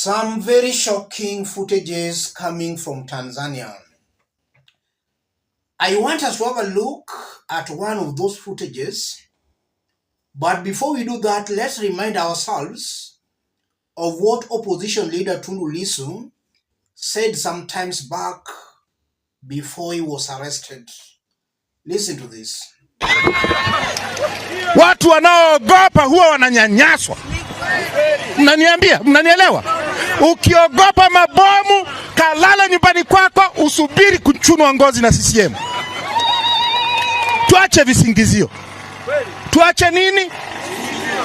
Some very shocking footages coming from Tanzania. I want us to have a look at one of those footages. But before we do that, let's remind ourselves of what opposition leader Tundu Lissu said some times back before he was arrested. Listen to this. Watu wanaogopa huwa wananyanyaswa. Mnaniambia, mnanielewa? Ukiogopa mabomu, kalala nyumbani kwako, usubiri kuchunwa ngozi na CCM. Tuache visingizio. Tuache nini?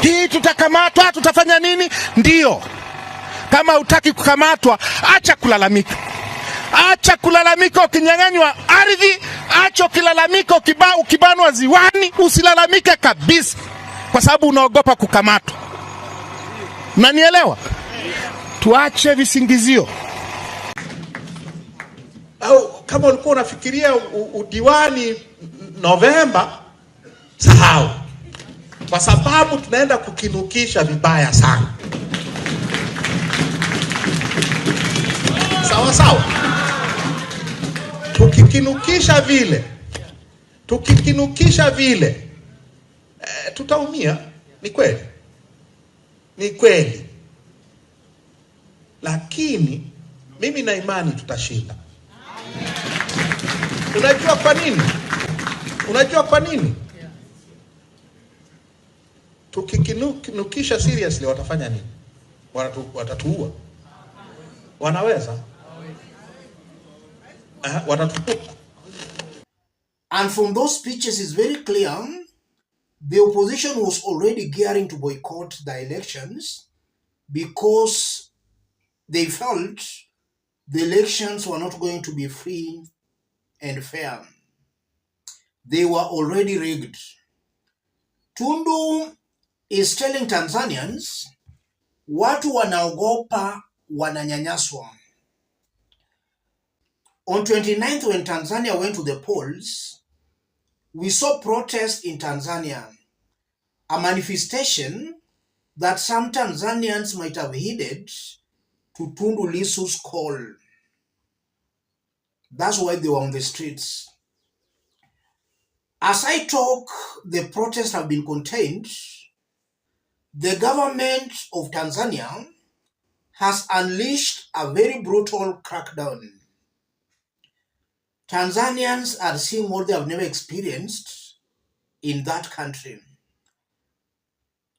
Hii tutakamatwa, tutafanya nini? Ndio. Kama hutaki kukamatwa, acha kulalamika. Acha kulalamika ukinyang'anywa ardhi, acha kulalamika ukibanwa ziwani, usilalamike kabisa kwa sababu unaogopa kukamatwa. Mnanielewa? Tuache visingizio. Au kama ulikuwa unafikiria udiwani Novemba, sahau. Kwa sababu tunaenda kukinukisha vibaya sana. Sawa sawa. Tukikinukisha vile tutaumia, ni kweli. Ni kweli. Lakini mimi na imani tutashinda. Unajua kwa nini? Unajua kwa nini? Tukikinukisha seriously watafanya nini? Watatuua. Wanaweza? Watatuua. And from those speeches it's very clear the opposition was already gearing to boycott the elections because they felt the elections were not going to be free and fair. They were already rigged. Tundu is telling Tanzanians, watu wanaogopa wananyanyaswa. On 29th, when Tanzania went to the polls, we saw protests in Tanzania, a manifestation that some Tanzanians might have heeded to Tundu Lissu's call. That's why they were on the streets. As I talk, the protests have been contained. The government of Tanzania has unleashed a very brutal crackdown. Tanzanians are seeing what they have never experienced in that country.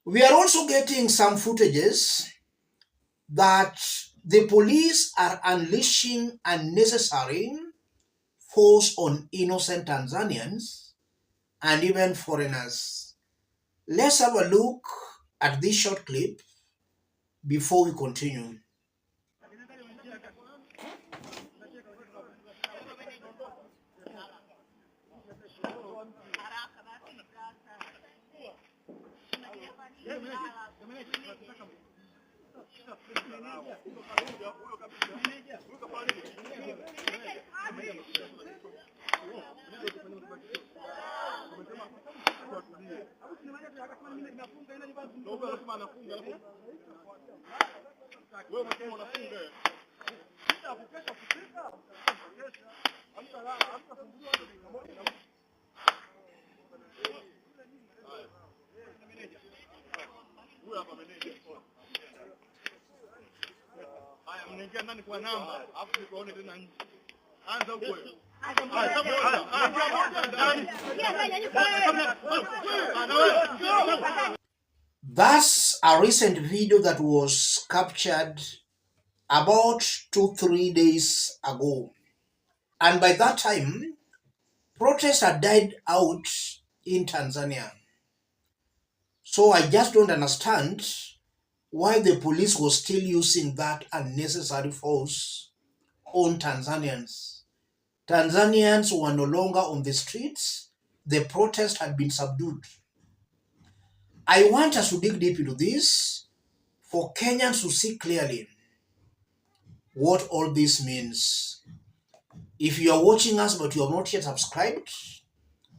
We are also getting some footages that the police are unleashing unnecessary force on innocent Tanzanians and even foreigners. Let's have a look at this short clip before we continue. That's a recent video that was captured about 2-3 days ago. And by that time, protests had died out in Tanzania. So I just don't understand why the police was still using that unnecessary force on Tanzanians. Tanzanians were no longer on the streets. The protest had been subdued. I want us to dig deep into this for Kenyans to see clearly what all this means. If you are watching us but you have not yet subscribed,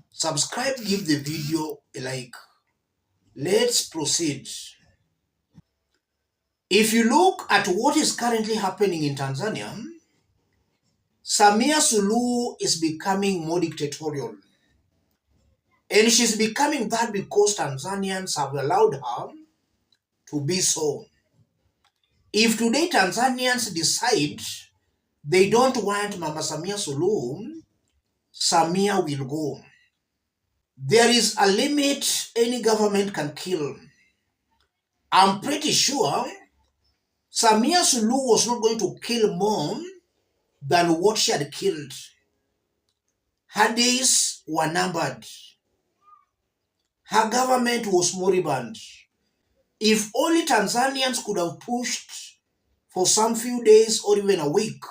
subscribe, give the video a like. Let's proceed. If you look at what is currently happening in Tanzania, SAMIA SULUHU is becoming more dictatorial. And she's becoming that because Tanzanians have allowed her to be so. If today Tanzanians decide they don't want Mama SAMIA SULUHU, SAMIA will go. There is a limit any government can kill. I'm pretty sure SAMIA SULUHU was not going to kill more than what she had killed. Her days were numbered. Her government was moribund. If only Tanzanians could have pushed for some few days or even a week,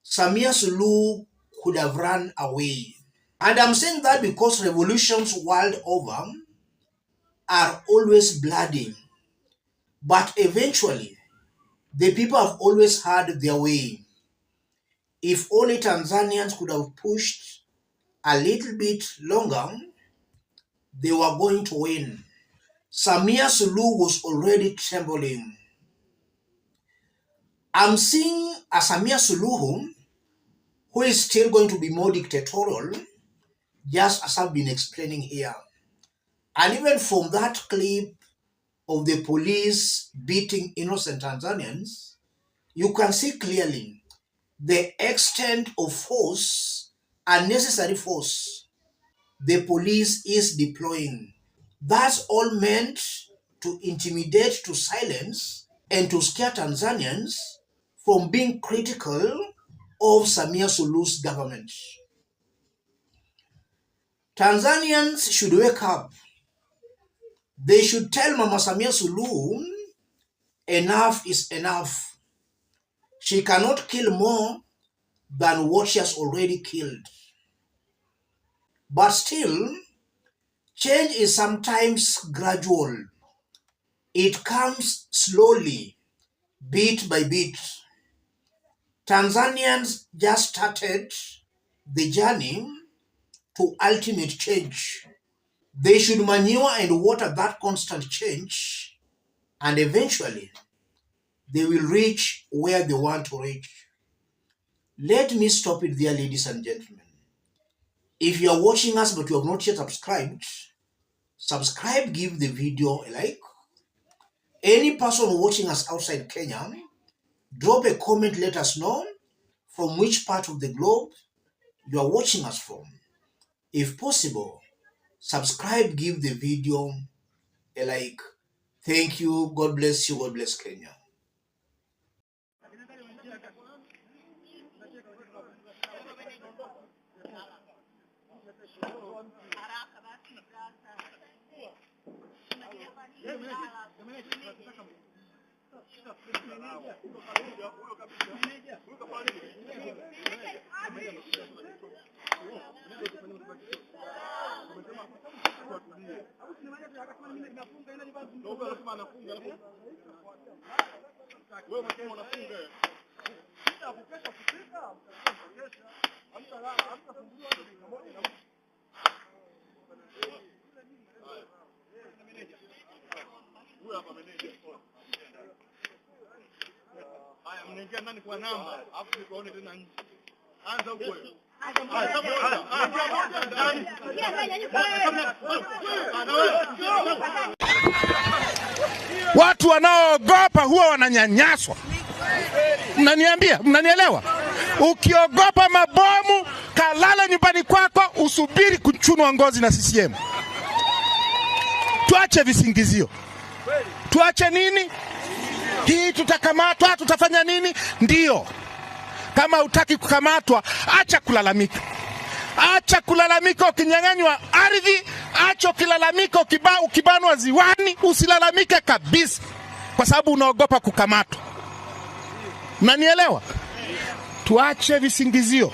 SAMIA SULUHU could have run away. And I'm saying that because revolutions world over are always bloody. But eventually, the people have always had their way. If only Tanzanians could have pushed a little bit longer, they were going to win. SAMIA SULUHU was already trembling. I'm seeing a SAMIA SULUHU who is still going to be more dictatorial, just as I've been explaining here. And even from that clip of the police beating innocent Tanzanians, you can see clearly the extent of force, unnecessary force, the police is deploying. That's all meant to intimidate, to silence, and to scare Tanzanians from being critical of SAMIA SULUHU's government. Tanzanians should wake up. They should tell Mama SAMIA SULUHU, enough is enough. She cannot kill more than what she has already killed. But still, change is sometimes gradual. It comes slowly, bit by bit. Tanzanians just started the journey to ultimate change. They should manure and water that constant change, and eventually they will reach where they want to reach. Let me stop it there, ladies and gentlemen. If you are watching us but you have not yet subscribed, subscribe, give the video a like. Any person watching us outside Kenya, drop a comment, let us know from which part of the globe you are watching us from. If possible, subscribe, give the video a like. Thank you. God bless you. God bless Kenya. Mnaingia ndani kwa namba, afu nikuone tena nje. Anza huko. Watu wanaoogopa huwa wananyanyaswa. Mnaniambia, mnanielewa? Ukiogopa mabomu, kalala nyumbani kwako, usubiri kuchunwa ngozi na CCM. Tuache visingizio. Tuache nini? Hii tutakamatwa, tutafanya nini? Ndio. Kama hutaki kukamatwa, acha kulalamika. Acha kulalamika ukinyang'anywa ardhi, acha kulalamika ukibanwa ziwani, usilalamike kabisa kwa sababu unaogopa kukamatwa. Mnanielewa? Tuache visingizio.